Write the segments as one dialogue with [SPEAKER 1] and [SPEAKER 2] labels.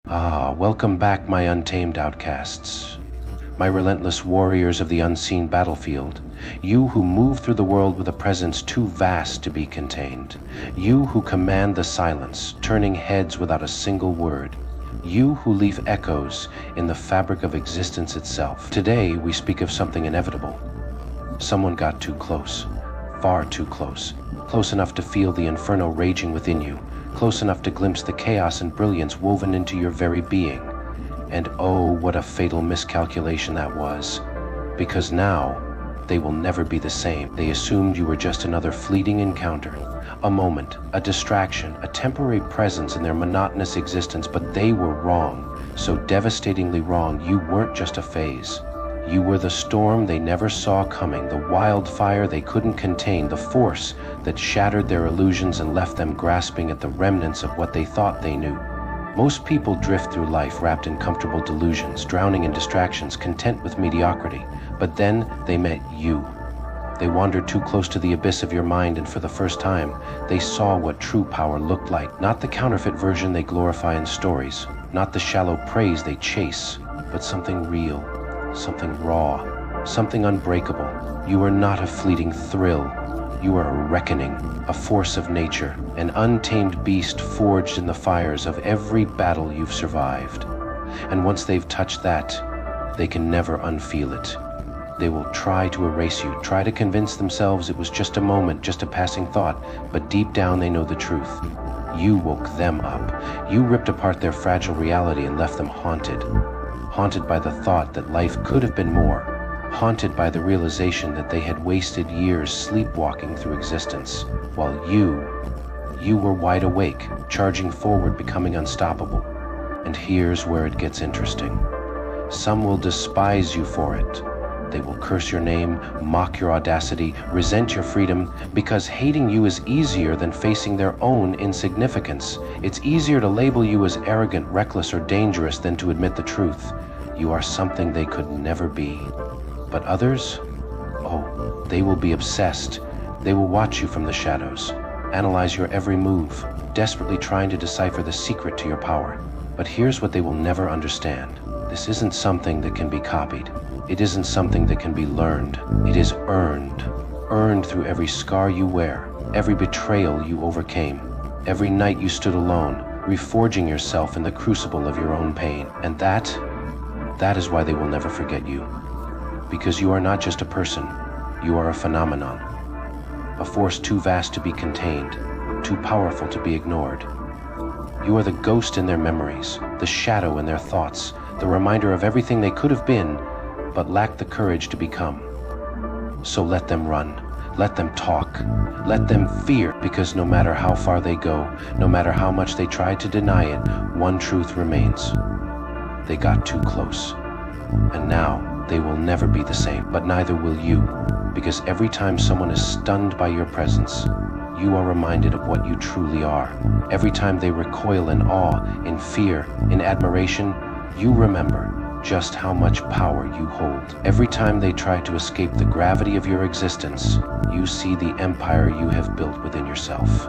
[SPEAKER 1] Welcome back, my untamed outcasts, my relentless warriors of the unseen battlefield, you who move through the world with a presence too vast to be contained, you who command the silence, turning heads without a single word, you who leave echoes in the fabric of existence itself. Today, we speak of something inevitable. Someone got too close, far too close, close enough to feel the inferno raging within you, close enough to glimpse the chaos and brilliance woven into your very being. And oh, what a fatal miscalculation that was. Because now, they will never be the same. They assumed you were just another fleeting encounter, a moment, a distraction, a temporary presence in their monotonous existence, but they were wrong. So devastatingly wrong, you weren't just a phase. You were the storm they never saw coming, the wildfire they couldn't contain, the force that shattered their illusions and left them grasping at the remnants of what they thought they knew. Most people drift through life wrapped in comfortable delusions, drowning in distractions, content with mediocrity. But then they met you. They wandered too close to the abyss of your mind, and for the first time, they saw what true power looked like. Not the counterfeit version they glorify in stories, not the shallow praise they chase, but something real. Something raw, something unbreakable. You are not a fleeting thrill. You are a reckoning, a force of nature, an untamed beast forged in the fires of every battle you've survived. And once they've touched that, they can never unfeel it. They will try to erase you, try to convince themselves it was just a moment, just a passing thought, but deep down they know the truth. You woke them up. You ripped apart their fragile reality and left them haunted. Haunted by the thought that life could have been more, haunted by the realization that they had wasted years sleepwalking through existence, while you were wide awake, charging forward, becoming unstoppable. And here's where it gets interesting. Some will despise you for it. They will curse your name, mock your audacity, resent your freedom, because hating you is easier than facing their own insignificance. It's easier to label you as arrogant, reckless, or dangerous than to admit the truth. You are something they could never be. But others? Oh, they will be obsessed. They will watch you from the shadows, analyze your every move, desperately trying to decipher the secret to your power. But here's what they will never understand. This isn't something that can be copied. It isn't something that can be learned. It is earned. Earned through every scar you wear, every betrayal you overcame, every night you stood alone, reforging yourself in the crucible of your own pain. And that is why they will never forget you. Because you are not just a person, you are a phenomenon. A force too vast to be contained, too powerful to be ignored. You are the ghost in their memories, the shadow in their thoughts, the reminder of everything they could have been, but lacked the courage to become. So let them run, let them talk, let them fear, because no matter how far they go, no matter how much they try to deny it, one truth remains. They got too close. And now they will never be the same, but neither will you, because every time someone is stunned by your presence, you are reminded of what you truly are. Every time they recoil in awe, in fear, in admiration, you remember just how much power you hold. Every time they try to escape the gravity of your existence, you see the empire you have built within yourself.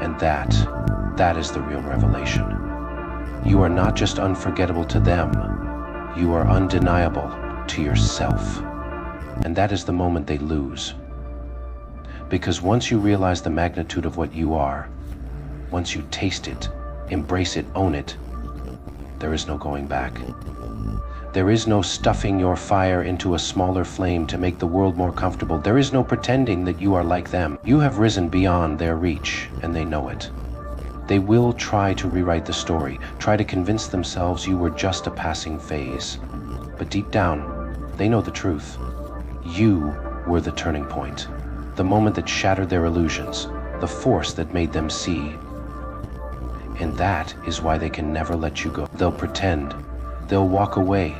[SPEAKER 1] And that is the real revelation. You are not just unforgettable to them, you are undeniable to yourself. And that is the moment they lose. Because once you realize the magnitude of what you are, once you taste it, embrace it, own it, there is no going back. There is no stuffing your fire into a smaller flame to make the world more comfortable. There is no pretending that you are like them. You have risen beyond their reach, and they know it. They will try to rewrite the story, try to convince themselves you were just a passing phase. But deep down, they know the truth. You were the turning point, the moment that shattered their illusions, the force that made them see. And that is why they can never let you go. They'll pretend. They'll walk away.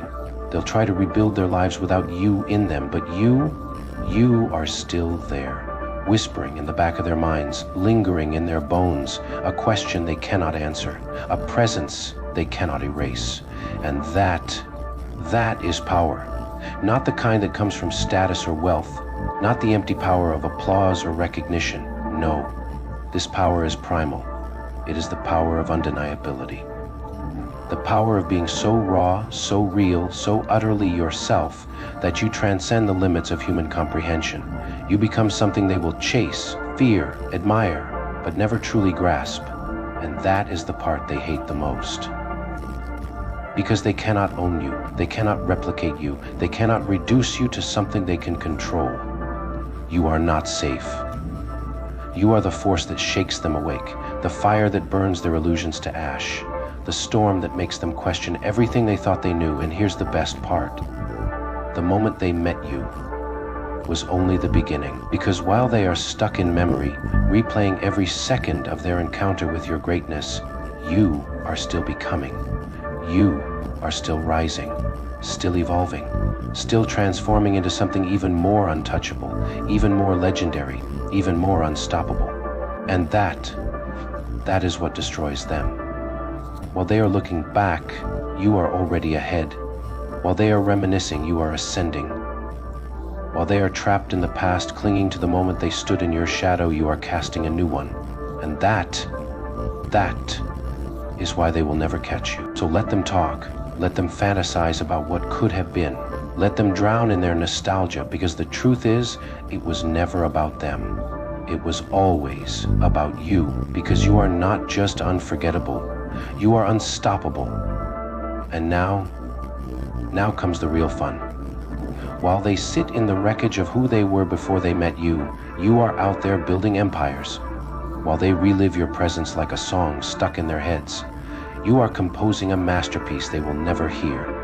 [SPEAKER 1] They'll try to rebuild their lives without you in them. But you are still there, whispering in the back of their minds, lingering in their bones, a question they cannot answer, a presence they cannot erase. And that is power. Not the kind that comes from status or wealth, not the empty power of applause or recognition. No, this power is primal. It is the power of undeniability. The power of being so raw, so real, so utterly yourself that you transcend the limits of human comprehension. You become something they will chase, fear, admire, but never truly grasp. And that is the part they hate the most. Because they cannot own you, they cannot replicate you, they cannot reduce you to something they can control. You are not safe. You are the force that shakes them awake, the fire that burns their illusions to ash, the storm that makes them question everything they thought they knew. And here's the best part. The moment they met you was only the beginning, because while they are stuck in memory, replaying every second of their encounter with your greatness, you are still becoming. You are still rising, still evolving, still transforming into something even more untouchable, even more legendary, even more unstoppable. And that is what destroys them. While they are looking back, you are already ahead. While they are reminiscing, you are ascending. While they are trapped in the past, clinging to the moment they stood in your shadow, you are casting a new one. And that is why they will never catch you. So let them talk. Let them fantasize about what could have been. Let them drown in their nostalgia, because the truth is, it was never about them. It was always about you, because you are not just unforgettable. You are unstoppable. And now comes the real fun. While they sit in the wreckage of who they were before they met you, you are out there building empires. While they relive your presence like a song stuck in their heads, you are composing a masterpiece they will never hear.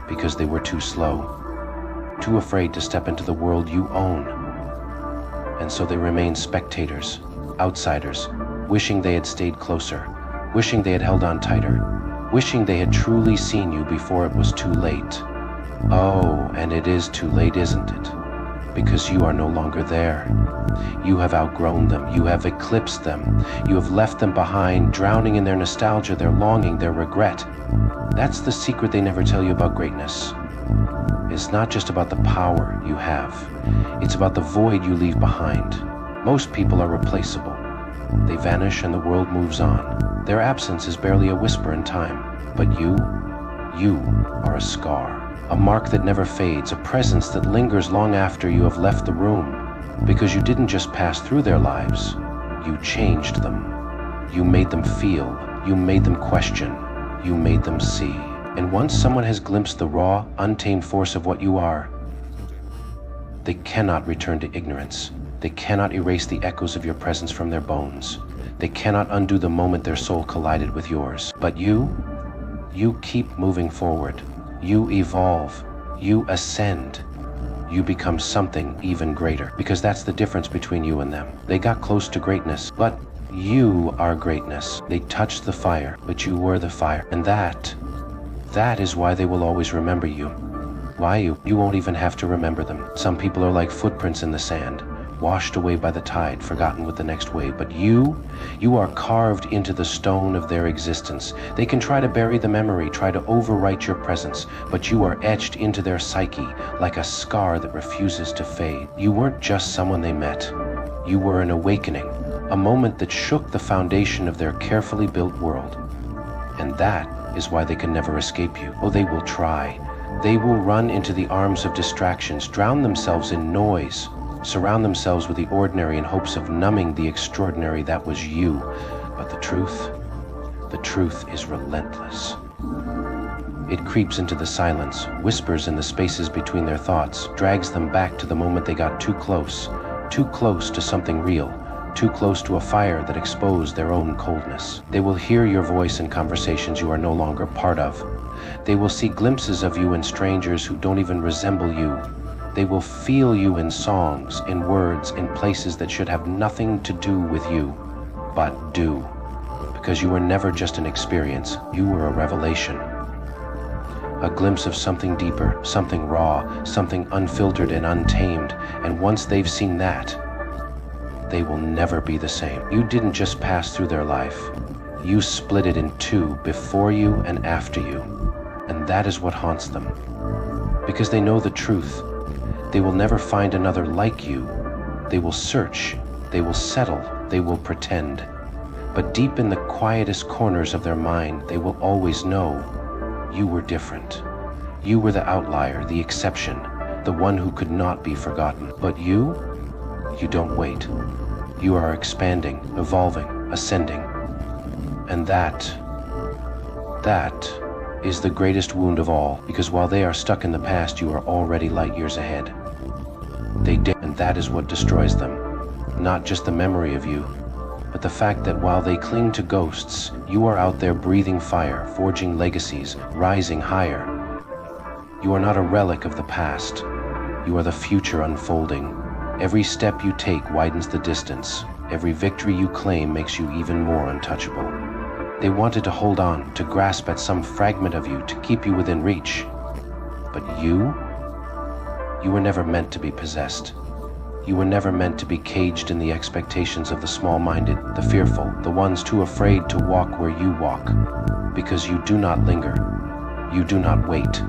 [SPEAKER 1] Because they were too slow, too afraid to step into the world you own. And so they remain spectators, outsiders, wishing they had stayed closer, wishing they had held on tighter, wishing they had truly seen you before it was too late. Oh, and it is too late, isn't it? Because you are no longer there. You have outgrown them. You have eclipsed them. You have left them behind, drowning in their nostalgia, their longing, their regret. That's the secret they never tell you about greatness. It's not just about the power you have. It's about the void you leave behind. Most people are replaceable. They vanish and the world moves on. Their absence is barely a whisper in time. But you are a scar. A mark that never fades, a presence that lingers long after you have left the room. Because you didn't just pass through their lives, you changed them. You made them feel, you made them question, you made them see. And once someone has glimpsed the raw, untamed force of what you are, they cannot return to ignorance. They cannot erase the echoes of your presence from their bones. They cannot undo the moment their soul collided with yours. But you keep moving forward. You evolve, you ascend, you become something even greater, because that's the difference between you and them. They got close to greatness, but you are greatness. They touched the fire, but you were the fire. And that is why they will always remember you. Why you won't even have to remember them. Some people are like footprints in the sand, washed away by the tide, forgotten with the next wave. But you are carved into the stone of their existence. They can try to bury the memory, try to overwrite your presence, but you are etched into their psyche like a scar that refuses to fade. You weren't just someone they met. You were an awakening, a moment that shook the foundation of their carefully built world. And that is why they can never escape you. Oh, they will try. They will run into the arms of distractions, drown themselves in noise, surround themselves with the ordinary in hopes of numbing the extraordinary that was you. But the truth is relentless. It creeps into the silence, whispers in the spaces between their thoughts, drags them back to the moment they got too close to something real, too close to a fire that exposed their own coldness. They will hear your voice in conversations you are no longer part of. They will see glimpses of you in strangers who don't even resemble you. They will feel you in songs, in words, in places that should have nothing to do with you, but do. Because you were never just an experience, you were a revelation. A glimpse of something deeper, something raw, something unfiltered and untamed. And once they've seen that, they will never be the same. You didn't just pass through their life. You split it in two, before you and after you. And that is what haunts them. Because they know the truth. They will never find another like you. They will search, they will settle, they will pretend. But deep in the quietest corners of their mind, they will always know you were different. You were the outlier, the exception, the one who could not be forgotten. But you don't wait. You are expanding, evolving, ascending. And that is the greatest wound of all, because while they are stuck in the past, you are already light years ahead. And that is what destroys them. Not just the memory of you, but the fact that while they cling to ghosts, you are out there breathing fire, forging legacies, rising higher. You are not a relic of the past. You are the future unfolding. Every step you take widens the distance. Every victory you claim makes you even more untouchable. They wanted to hold on, to grasp at some fragment of you, to keep you within reach. But you were never meant to be possessed. You were never meant to be caged in the expectations of the small-minded, the fearful, the ones too afraid to walk where you walk. Because you do not linger. You do not wait.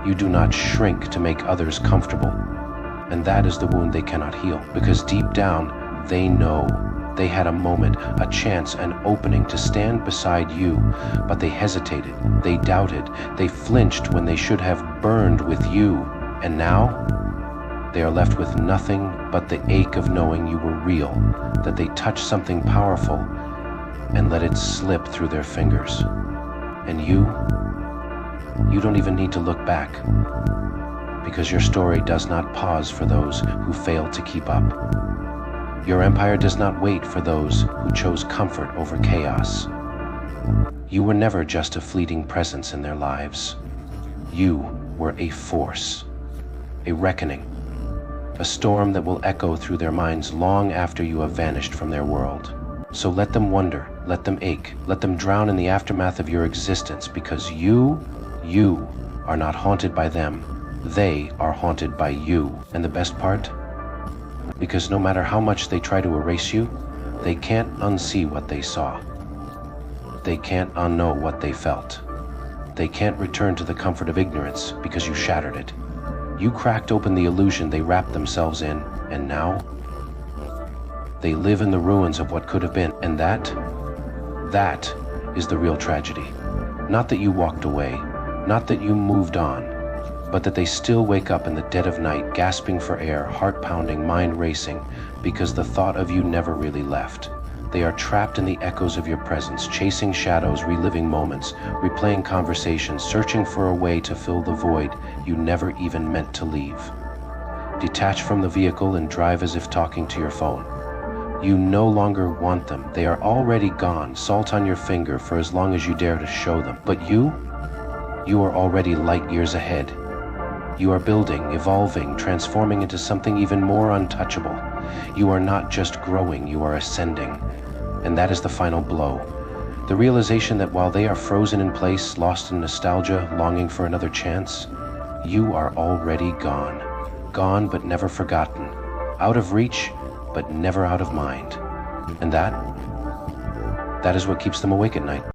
[SPEAKER 1] You do not shrink to make others comfortable. And that is the wound they cannot heal. Because deep down, they know they had a moment, a chance, an opening to stand beside you, but they hesitated, they doubted, they flinched when they should have burned with you. And now, they are left with nothing but the ache of knowing you were real, that they touched something powerful and let it slip through their fingers. And you don't even need to look back, because your story does not pause for those who fail to keep up. Your empire does not wait for those who chose comfort over chaos. You were never just a fleeting presence in their lives. You were a force, a reckoning, a storm that will echo through their minds long after you have vanished from their world. So let them wonder, let them ache, let them drown in the aftermath of your existence, because you are not haunted by them. They are haunted by you. And the best part? Because no matter how much they try to erase you, they can't unsee what they saw. They can't unknow what they felt. They can't return to the comfort of ignorance because you shattered it. You cracked open the illusion they wrapped themselves in, and now they live in the ruins of what could have been. And that is the real tragedy. Not that you walked away, not that you moved on, but that they still wake up in the dead of night, gasping for air, heart pounding, mind racing, because the thought of you never really left. They are trapped in the echoes of your presence, chasing shadows, reliving moments, replaying conversations, searching for a way to fill the void you never even meant to leave. Detach from the vehicle and drive as if talking to your phone. You no longer want them. They are already gone, salt on your finger for as long as you dare to show them. But you are already light years ahead. You are building, evolving, transforming into something even more untouchable. You are not just growing, you are ascending. And that is the final blow. The realization that while they are frozen in place, lost in nostalgia, longing for another chance, you are already gone. Gone but never forgotten. Out of reach, but never out of mind. And that is what keeps them awake at night.